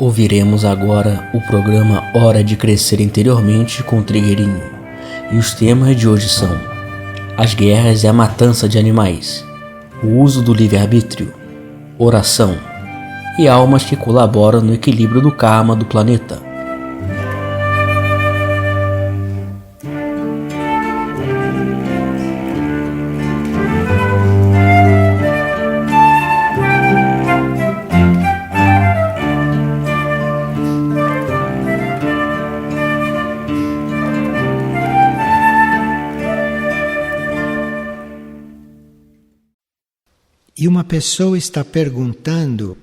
Ouviremos agora o programa Hora de Crescer Interiormente com Trigueirinho. E os temas de hoje são: as guerras e a matança de animais, o uso do livre-arbítrio, oração e almas que colaboram no equilíbrio do karma do planeta. E uma pessoa está perguntando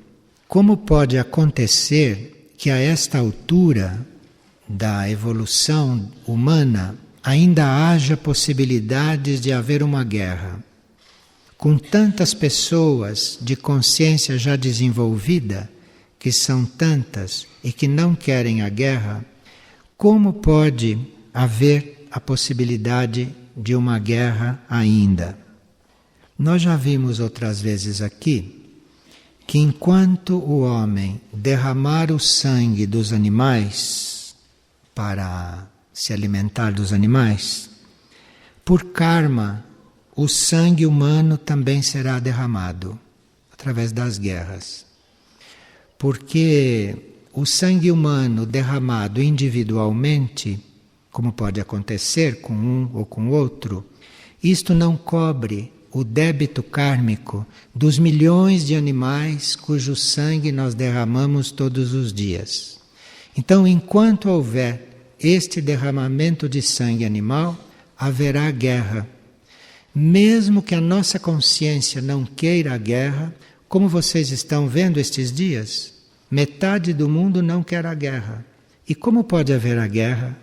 como pode acontecer que a esta altura da evolução humana ainda haja possibilidades de haver uma guerra. Com tantas pessoas de consciência já desenvolvida, que são tantas e que não querem a guerra, como pode haver a possibilidade de uma guerra ainda? Nós já vimos outras vezes aqui que enquanto o homem derramar o sangue dos animais para se alimentar dos animais, por karma o sangue humano também será derramado através das guerras. Porque o sangue humano derramado individualmente, como pode acontecer com um ou com outro, isto não cobre o débito kármico dos milhões de animais cujo sangue nós derramamos todos os dias. Então, enquanto houver este derramamento de sangue animal, haverá guerra. Mesmo que a nossa consciência não queira a guerra, como vocês estão vendo estes dias, metade do mundo não quer a guerra. E como pode haver a guerra?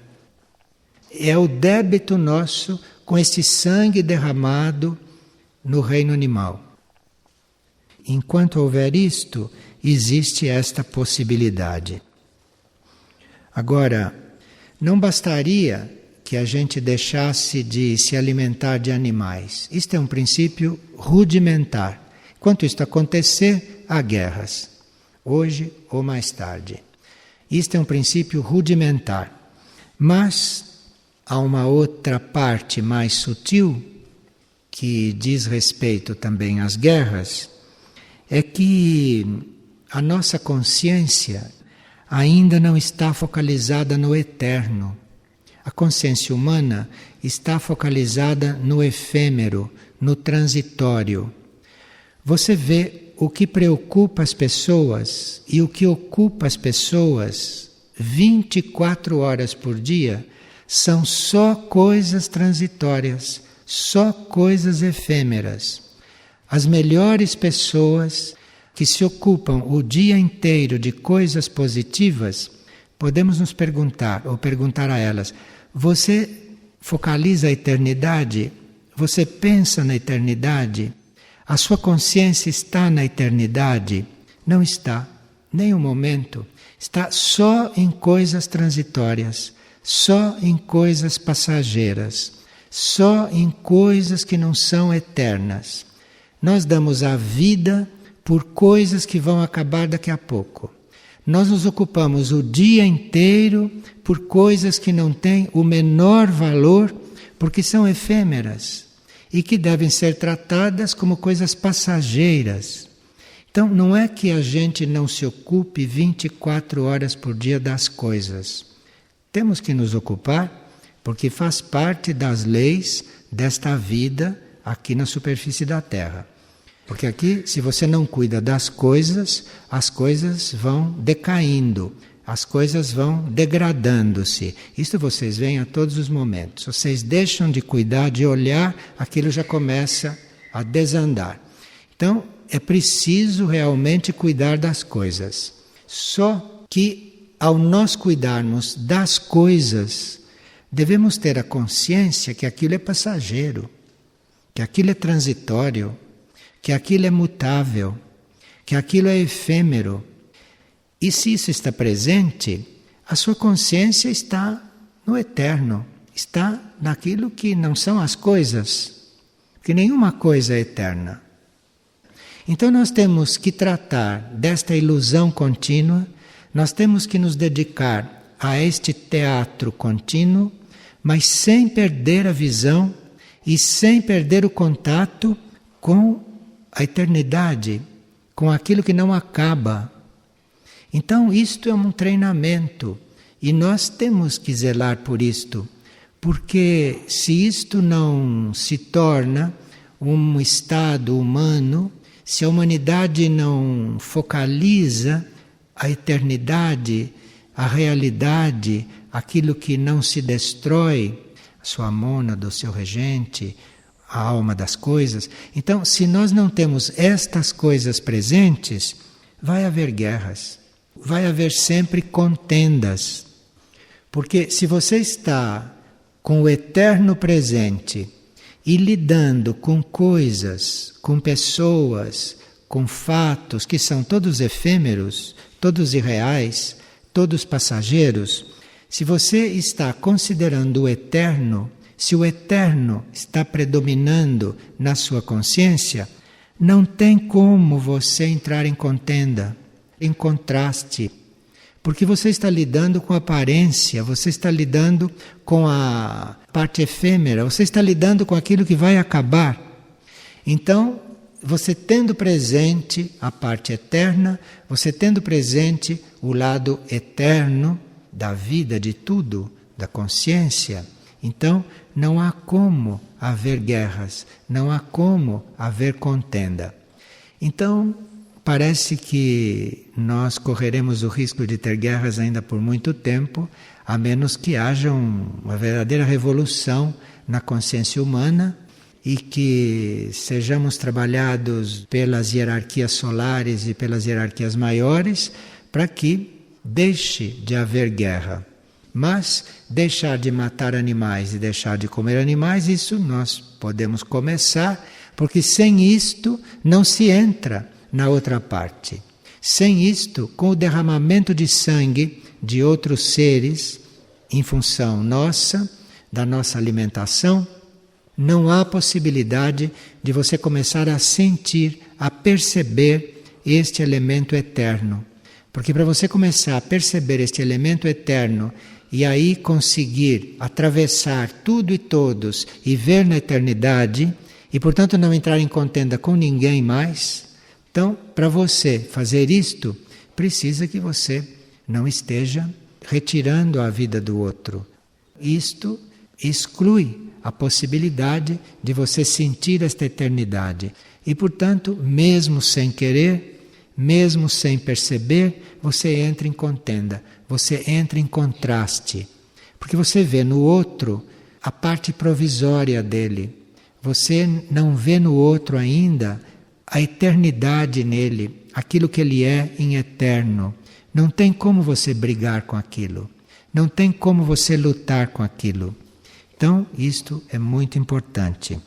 É o débito nosso com este sangue derramado no reino animal. Enquanto houver isto, existe esta possibilidade. Agora, não bastaria que a gente deixasse de se alimentar de animais. Isto é um princípio rudimentar. Enquanto isto acontecer, há guerras, hoje ou mais tarde. Isto é um princípio rudimentar. Mas há uma outra parte mais sutil que diz respeito também às guerras, é que a nossa consciência ainda não está focalizada no eterno. A consciência humana está focalizada no efêmero, no transitório. Você vê o que preocupa as pessoas e o que ocupa as pessoas 24 horas por dia são só coisas transitórias, só coisas efêmeras. As melhores pessoas que se ocupam o dia inteiro de coisas positivas, podemos nos perguntar, ou perguntar a elas: você focaliza a eternidade? Você pensa na eternidade? A sua consciência está na eternidade? Não está, nem um momento. Está só em coisas transitórias, só em coisas passageiras, só em coisas que não são eternas. Nós damos a vida por coisas que vão acabar daqui a pouco. Nós nos ocupamos o dia inteiro por coisas que não têm o menor valor, porque são efêmeras e que devem ser tratadas como coisas passageiras. Então, não é que a gente não se ocupe 24 horas por dia das coisas. Temos que nos ocupar, porque faz parte das leis desta vida aqui na superfície da Terra. Porque aqui, se você não cuida das coisas, as coisas vão decaindo, as coisas vão degradando-se. Isso vocês veem a todos os momentos. Vocês deixam de cuidar, de olhar, aquilo já começa a desandar. Então, é preciso realmente cuidar das coisas. Só que, ao nós cuidarmos das coisas, devemos ter a consciência que aquilo é passageiro, que aquilo é transitório, que aquilo é mutável, que aquilo é efêmero. E se isso está presente, a sua consciência está no eterno, está naquilo que não são as coisas, que nenhuma coisa é eterna. Então nós temos que tratar desta ilusão contínua nós temos que nos dedicar a este teatro contínuo, mas sem perder a visão e sem perder o contato com a eternidade, com aquilo que não acaba. Então isto é um treinamento e nós temos que zelar por isto, porque se isto não se torna um estado humano, se a humanidade não focaliza a eternidade, a realidade, aquilo que não se destrói, a sua mônada, o seu regente, a alma das coisas. Então, se nós não temos estas coisas presentes, vai haver guerras, vai haver sempre contendas. Porque se você está com o eterno presente e lidando com coisas, com pessoas, com fatos que são todos efêmeros, todos irreais, todos passageiros, se você está considerando o eterno, se o eterno está predominando na sua consciência, não tem como você entrar em contenda, em contraste, porque você está lidando com a aparência, você está lidando com a parte efêmera, você está lidando com aquilo que vai acabar. Então, você tendo presente a parte eterna, você tendo presente o lado eterno da vida, de tudo, da consciência, então não há como haver guerras, não há como haver contenda. Então, parece que nós correremos o risco de ter guerras ainda por muito tempo, a menos que haja uma verdadeira revolução na consciência humana e que sejamos trabalhados pelas hierarquias solares e pelas hierarquias maiores para que deixe de haver guerra. Mas deixar de matar animais e deixar de comer animais, isso nós podemos começar, porque sem isto não se entra na outra parte. Sem isto, com o derramamento de sangue de outros seres, em função nossa, da nossa alimentação, não há possibilidade de você começar a sentir, a perceber este elemento eterno. Porque para você começar a perceber este elemento eterno e aí conseguir atravessar tudo e todos e ver na eternidade, e portanto não entrar em contenda com ninguém mais, então, para você fazer isto, precisa que você não esteja retirando a vida do outro. Isto exclui a possibilidade de você sentir esta eternidade. E, portanto, mesmo sem querer, mesmo sem perceber, você entra em contenda, você entra em contraste. Porque você vê no outro a parte provisória dele. Você não vê no outro ainda a eternidade nele, aquilo que ele é em eterno. Não tem como você brigar com aquilo. Não tem como você lutar com aquilo. Então, isto é muito importante.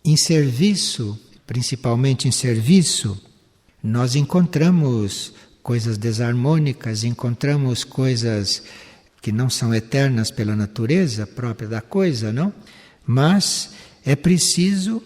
Em serviço, principalmente em serviço, nós encontramos coisas desarmônicas, encontramos coisas que não são eternas pela natureza própria da coisa, não? Mas é preciso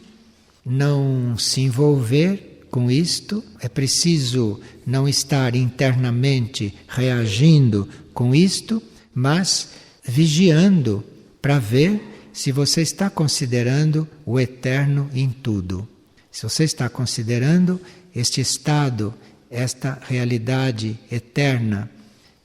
não se envolver com isto, é preciso não estar internamente reagindo com isto, mas vigiando para ver se você está considerando o eterno em tudo. Se você está considerando este estado, esta realidade eterna,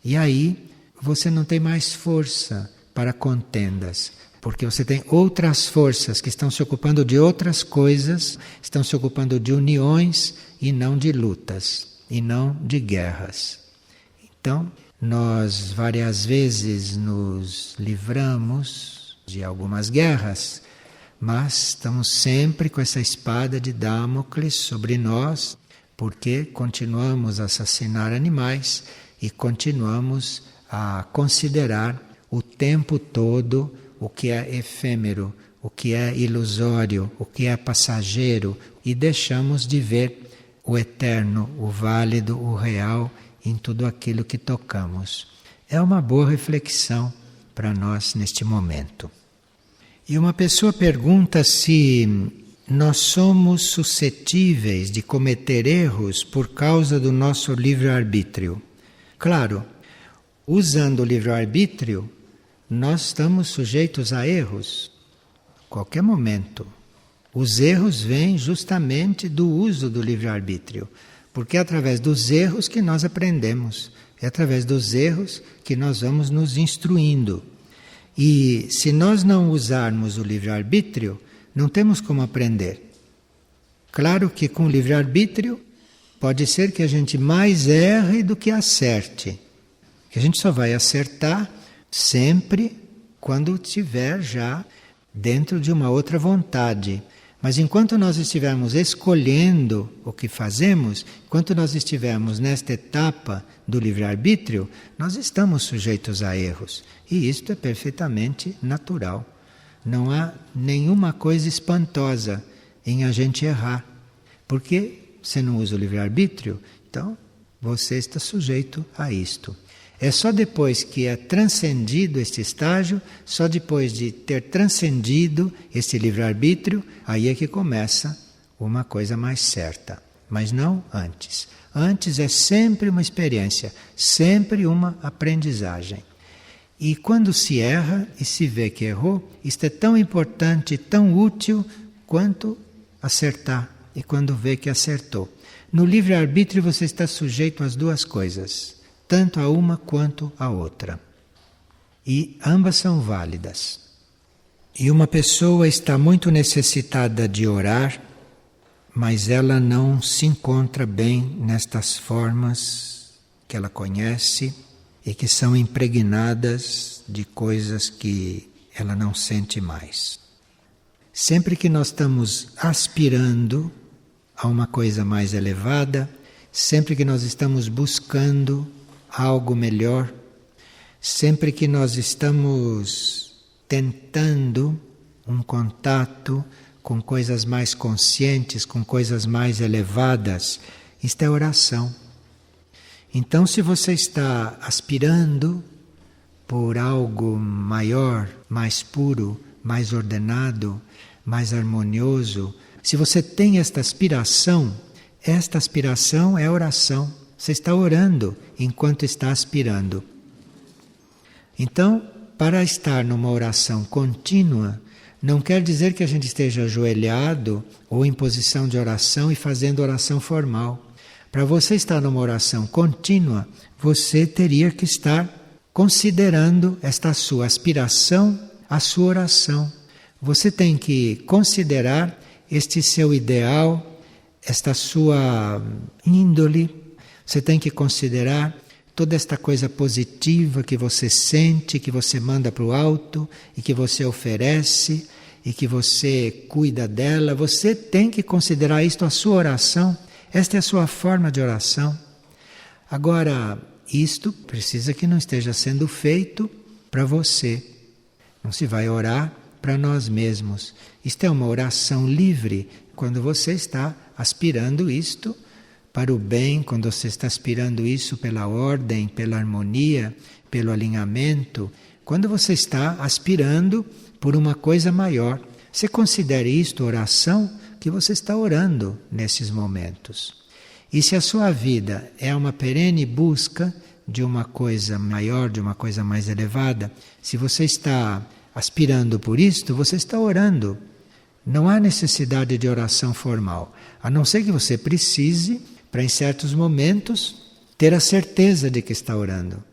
e aí você não tem mais força para contendas. Porque você tem outras forças que estão se ocupando de outras coisas, estão se ocupando de uniões e não de lutas, e não de guerras. Então, nós várias vezes nos livramos de algumas guerras, mas estamos sempre com essa espada de Damocles sobre nós, porque continuamos a assassinar animais e continuamos a considerar o tempo todo o que é efêmero, o que é ilusório, o que é passageiro, e deixamos de ver o eterno, o válido, o real em tudo aquilo que tocamos. É uma boa reflexão para nós neste momento. E uma pessoa pergunta se nós somos suscetíveis de cometer erros por causa do nosso livre-arbítrio. Claro, usando o livre-arbítrio, nós estamos sujeitos a erros, a qualquer momento. Os erros vêm justamente do uso do livre-arbítrio, porque é através dos erros que nós aprendemos, é através dos erros que nós vamos nos instruindo. E se nós não usarmos o livre-arbítrio, não temos como aprender. Claro que com o livre-arbítrio pode ser que a gente mais erre do que acerte. Que a gente só vai acertar sempre quando estiver já dentro de uma outra vontade. Mas enquanto nós estivermos escolhendo o que fazemos, enquanto nós estivermos nesta etapa do livre-arbítrio, nós estamos sujeitos a erros. E isto é perfeitamente natural. Não há nenhuma coisa espantosa em a gente errar. Porque você não usa o livre-arbítrio, então você está sujeito a isto. É só depois que é transcendido este estágio, só depois de ter transcendido este livre-arbítrio, aí é que começa uma coisa mais certa. Mas não antes. Antes é sempre uma experiência, sempre uma aprendizagem. E quando se erra e se vê que errou, isto é tão importante, tão útil quanto acertar. E quando vê que acertou. No livre-arbítrio você está sujeito às duas coisas, tanto a uma quanto a outra. E ambas são válidas. E uma pessoa está muito necessitada de orar, mas ela não se encontra bem nestas formas que ela conhece e que são impregnadas de coisas que ela não sente mais. Sempre que nós estamos aspirando a uma coisa mais elevada, sempre que nós estamos buscando algo melhor, sempre que nós estamos tentando um contato com coisas mais conscientes, com coisas mais elevadas, isto é oração. Então, se você está aspirando por algo maior, mais puro, mais ordenado, mais harmonioso, se você tem esta aspiração é oração. Você está orando enquanto está aspirando. Então, para estar numa oração contínua, não quer dizer que a gente esteja ajoelhado ou em posição de oração e fazendo oração formal. Para você estar numa oração contínua, você teria que estar considerando esta sua aspiração, a sua oração. Você tem que considerar este seu ideal, esta sua índole. Você tem que considerar toda esta coisa positiva que você sente, que você manda para o alto e que você oferece e que você cuida dela. Você tem que considerar isto a sua oração. Esta é a sua forma de oração. Agora, isto precisa que não esteja sendo feito para você. Não se vai orar para nós mesmos. Isto é uma oração livre quando você está aspirando isto para o bem, quando você está aspirando isso pela ordem, pela harmonia, pelo alinhamento, quando você está aspirando por uma coisa maior. Você considere isto oração que você está orando nesses momentos. E se a sua vida é uma perene busca de uma coisa maior, de uma coisa mais elevada, se você está aspirando por isto, você está orando. Não há necessidade de oração formal, a não ser que você precise, para em certos momentos, ter a certeza de que está orando.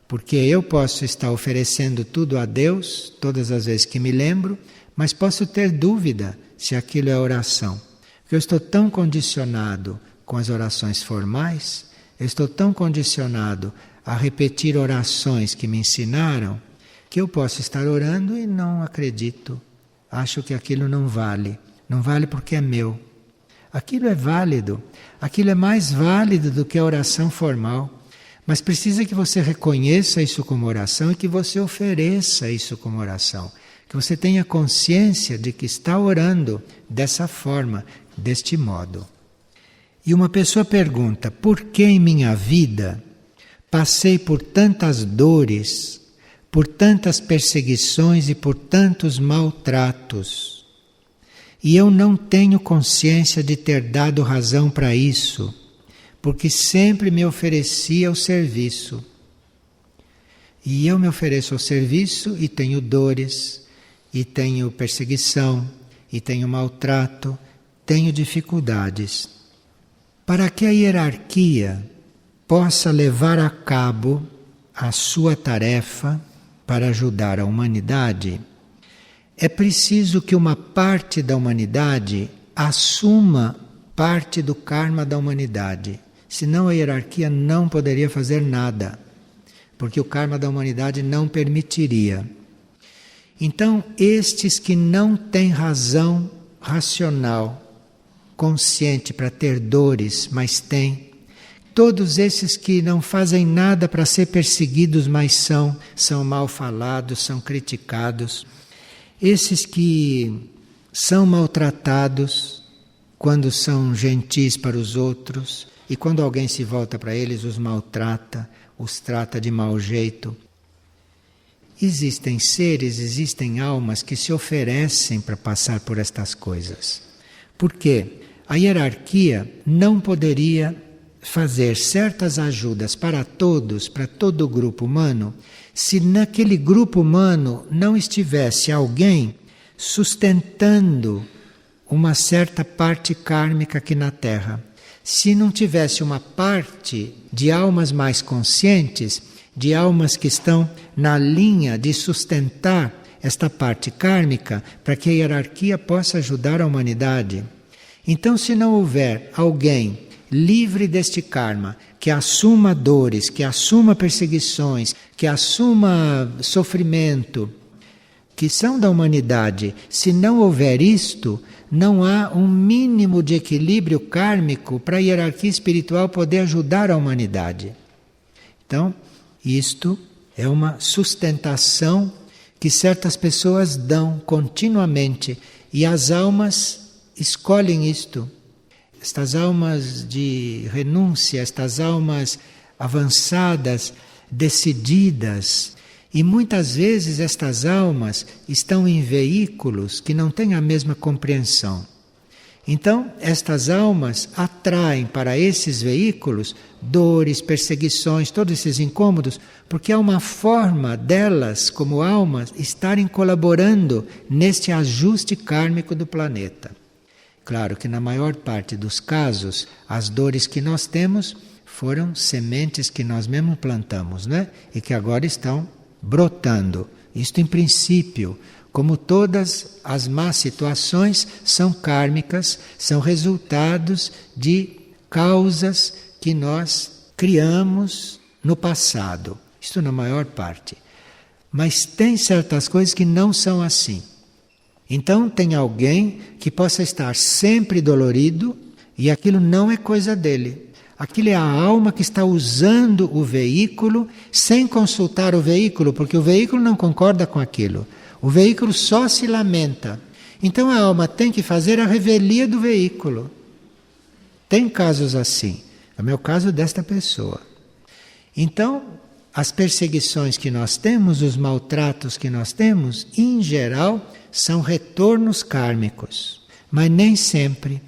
Porque eu posso estar oferecendo tudo a Deus, todas as vezes que me lembro, mas posso ter dúvida se aquilo é oração. Porque eu estou tão condicionado com as orações formais, eu estou tão condicionado a repetir orações que me ensinaram, que eu posso estar orando e não acredito. Acho que aquilo não vale. Não vale porque é meu. Aquilo é válido. Aquilo é mais válido do que a oração formal. Mas precisa que você reconheça isso como oração e que você ofereça isso como oração. Que você tenha consciência de que está orando dessa forma, deste modo. E uma pessoa pergunta: por que em minha vida passei por tantas dores, por tantas perseguições e por tantos maltratos? E eu não tenho consciência de ter dado razão para isso, porque sempre me oferecia o serviço. E eu me ofereço ao serviço e tenho dores, e tenho perseguição, e tenho maltrato, tenho dificuldades. Para que a hierarquia possa levar a cabo a sua tarefa para ajudar a humanidade, é preciso que uma parte da humanidade assuma parte do karma da humanidade. Senão a hierarquia não poderia fazer nada, porque o karma da humanidade não permitiria. Então, estes que não têm razão racional, consciente para ter dores, mas têm, todos esses que não fazem nada para ser perseguidos, mas são mal falados, são criticados, esses que são maltratados quando são gentis para os outros, e quando alguém se volta para eles, os maltrata, os trata de mau jeito. Existem seres, existem almas que se oferecem para passar por estas coisas. Por quê? A hierarquia não poderia fazer certas ajudas para todos, para todo o grupo humano, se naquele grupo humano não estivesse alguém sustentando uma certa parte kármica aqui na Terra. Se não tivesse uma parte de almas mais conscientes, de almas que estão na linha de sustentar esta parte kármica, para que a hierarquia possa ajudar a humanidade. Então, se não houver alguém livre deste karma, que assuma dores, que assuma perseguições, que assuma sofrimento, que são da humanidade, se não houver isto, não há um mínimo de equilíbrio kármico para a hierarquia espiritual poder ajudar a humanidade. Então, isto é uma sustentação que certas pessoas dão continuamente, e as almas escolhem isto. Estas almas de renúncia, estas almas avançadas, decididas, e muitas vezes estas almas estão em veículos que não têm a mesma compreensão. Então, estas almas atraem para esses veículos dores, perseguições, todos esses incômodos, porque é uma forma delas, como almas, estarem colaborando neste ajuste kármico do planeta. Claro que na maior parte dos casos, as dores que nós temos foram sementes que nós mesmos plantamos, né? E que agora estão brotando. Isto em princípio, como todas as más situações são kármicas, são resultados de causas que nós criamos no passado. Isto na maior parte. Mas tem certas coisas que não são assim. Então tem alguém que possa estar sempre dolorido e aquilo não é coisa dele. Aquilo é a alma que está usando o veículo sem consultar o veículo, porque o veículo não concorda com aquilo. O veículo só se lamenta. Então a alma tem que fazer a revelia do veículo. Tem casos assim. É o meu caso desta pessoa. Então, as perseguições que nós temos, os maltratos que nós temos, em geral, são retornos kármicos, mas nem sempre.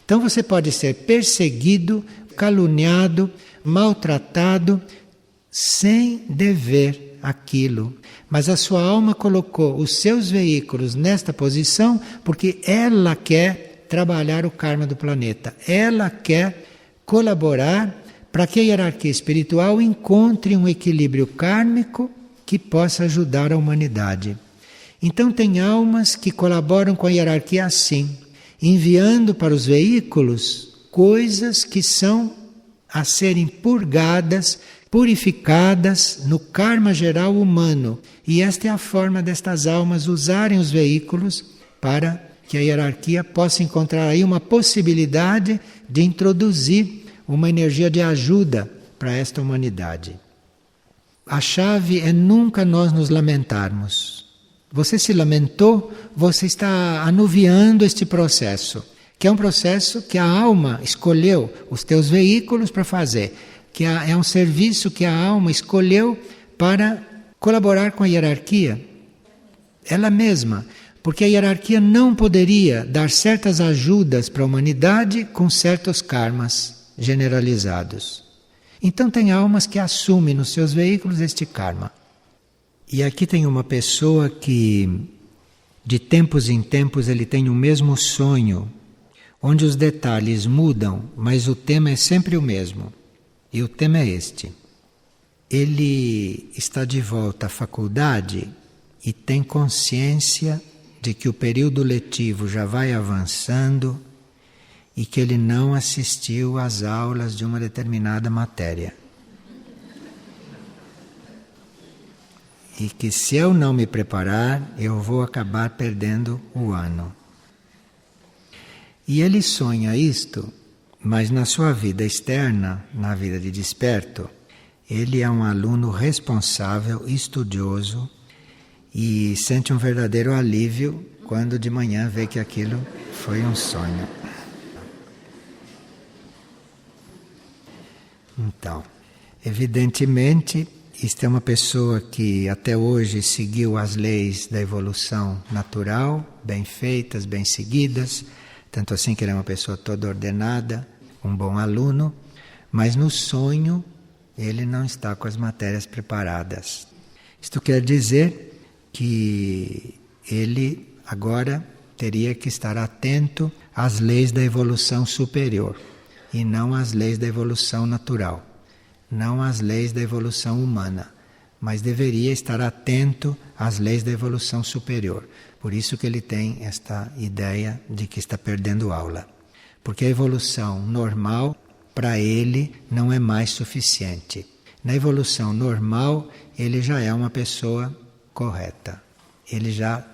Então você pode ser perseguido, caluniado, maltratado, sem dever aquilo. Mas a sua alma colocou os seus veículos nesta posição porque ela quer trabalhar o karma do planeta. Ela quer colaborar para que a hierarquia espiritual encontre um equilíbrio kármico que possa ajudar a humanidade. Então tem almas que colaboram com a hierarquia assim, enviando para os veículos coisas que são a serem purgadas, purificadas no karma geral humano. E esta é a forma destas almas usarem os veículos para que a hierarquia possa encontrar aí uma possibilidade de introduzir uma energia de ajuda para esta humanidade. A chave é nunca nós nos lamentarmos. Você se lamentou, você está anuviando este processo, que é um processo que a alma escolheu os teus veículos para fazer, que é um serviço que a alma escolheu para colaborar com a hierarquia. Ela mesma. Porque a hierarquia não poderia dar certas ajudas para a humanidade com certos karmas generalizados. Então tem almas que assumem nos seus veículos este karma. E aqui tem uma pessoa que, de tempos em tempos, ele tem o mesmo sonho, onde os detalhes mudam, mas o tema é sempre o mesmo. E o tema é este. Ele está de volta à faculdade e tem consciência de que o período letivo já vai avançando e que ele não assistiu às aulas de uma determinada matéria. E que se eu não me preparar, eu vou acabar perdendo o ano. E ele sonha isto, mas na sua vida externa, na vida de desperto, ele é um aluno responsável, estudioso e sente um verdadeiro alívio quando de manhã vê que aquilo foi um sonho. Então, evidentemente, isto é uma pessoa que até hoje seguiu as leis da evolução natural, bem feitas, bem seguidas, tanto assim que ele é uma pessoa toda ordenada, um bom aluno, mas no sonho ele não está com as matérias preparadas. Isto quer dizer que ele agora teria que estar atento às leis da evolução superior e não às leis da evolução natural, não às leis da evolução humana, mas deveria estar atento às leis da evolução superior. Por isso que ele tem esta ideia de que está perdendo aula. Porque a evolução normal, para ele, não é mais suficiente. Na evolução normal, ele já é uma pessoa correta. Ele já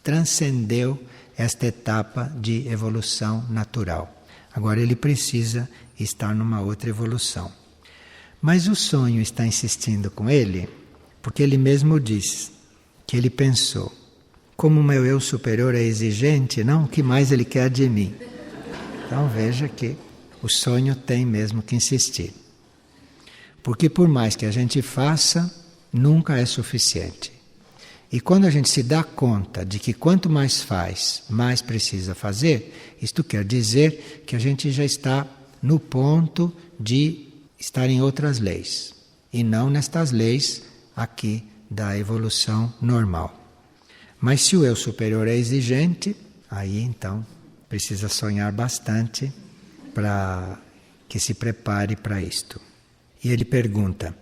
transcendeu esta etapa de evolução natural. Agora ele precisa estar numa outra evolução. Mas o sonho está insistindo com ele, porque ele mesmo diz que ele pensou: como o meu eu superior é exigente, não, o que mais ele quer de mim? Então veja que o sonho tem mesmo que insistir. Porque por mais que a gente faça, nunca é suficiente. E quando a gente se dá conta de que quanto mais faz, mais precisa fazer, isto quer dizer que a gente já está no ponto de estar em outras leis, e não nestas leis aqui da evolução normal. Mas se o eu superior é exigente, aí então precisa sonhar bastante para que se prepare para isto. E ele pergunta: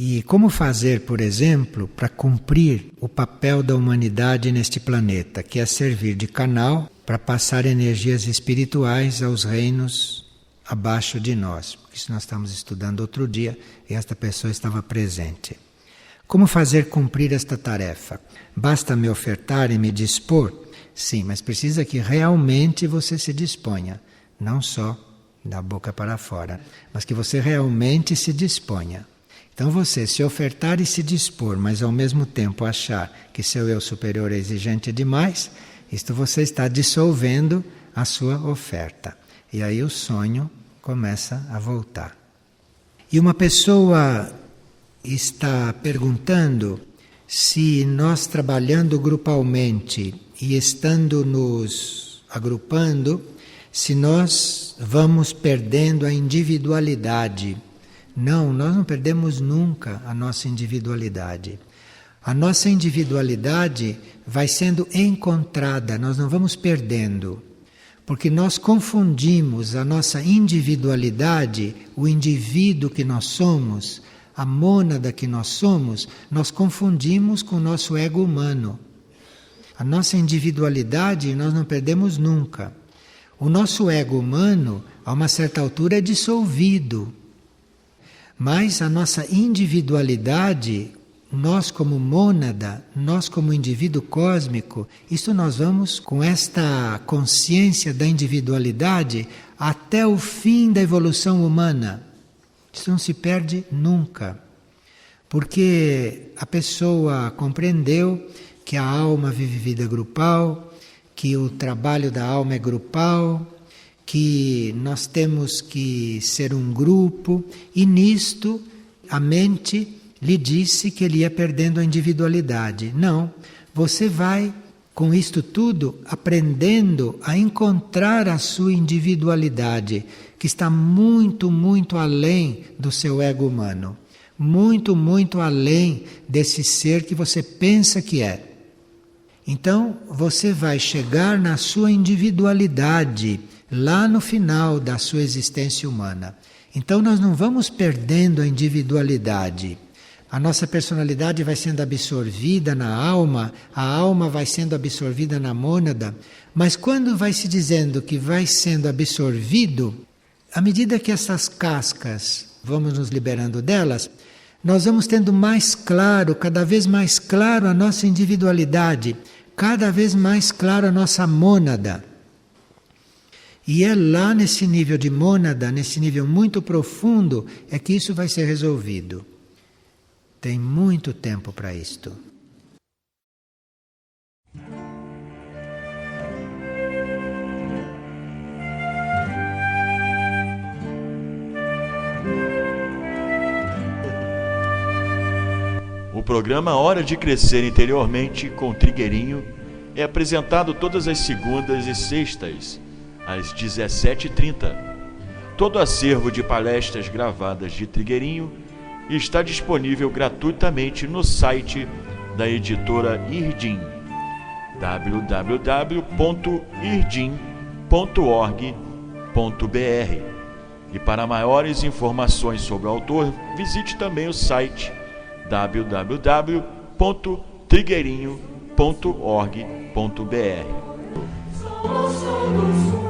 e como fazer, por exemplo, para cumprir o papel da humanidade neste planeta, que é servir de canal para passar energias espirituais aos reinos abaixo de nós? Isso nós estamos estudando outro dia e esta pessoa estava presente. Como fazer cumprir esta tarefa? Basta me ofertar e me dispor? Sim, mas precisa que realmente você se disponha, não só da boca para fora, mas que você realmente se disponha. Então você se ofertar e se dispor, mas ao mesmo tempo achar que seu eu superior é exigente demais, isto você está dissolvendo a sua oferta. E aí o sonho começa a voltar. E uma pessoa está perguntando se nós, trabalhando grupalmente e estando nos agrupando, se nós vamos perdendo a individualidade. Não, nós não perdemos nunca a nossa individualidade. A nossa individualidade vai sendo encontrada, nós não vamos perdendo. Porque nós confundimos a nossa individualidade, o indivíduo que nós somos, a mônada que nós somos, nós confundimos com o nosso ego humano. A nossa individualidade nós não perdemos nunca. O nosso ego humano, a uma certa altura, é dissolvido. Mas a nossa individualidade, nós como mônada, nós como indivíduo cósmico, isso nós vamos com esta consciência da individualidade até o fim da evolução humana. Isso não se perde nunca. Porque a pessoa compreendeu que a alma vive vida grupal, que o trabalho da alma é grupal, que nós temos que ser um grupo, e nisto a mente lhe disse que ele ia perdendo a individualidade. Não, você vai com isto tudo, aprendendo a encontrar a sua individualidade, que está muito, muito além do seu ego humano. Muito, muito além desse ser que você pensa que é. Então, você vai chegar na sua individualidade, lá no final da sua existência humana. Então, nós não vamos perdendo a individualidade. A nossa personalidade vai sendo absorvida na alma, a alma vai sendo absorvida na mônada, mas quando vai se dizendo que vai sendo absorvido, à medida que essas cascas, vamos nos liberando delas, nós vamos tendo mais claro, cada vez mais claro a nossa individualidade, cada vez mais claro a nossa mônada. E é lá nesse nível de mônada, nesse nível muito profundo, é que isso vai ser resolvido. Tem muito tempo para isto. O programa Hora de Crescer Interiormente com Trigueirinho é apresentado todas as segundas e sextas, às 17h30. Todo acervo de palestras gravadas de Trigueirinho está disponível gratuitamente no site da editora Irdim, www.irdim.org.br. E para maiores informações sobre o autor, visite também o site www.trigueirinho.org.br.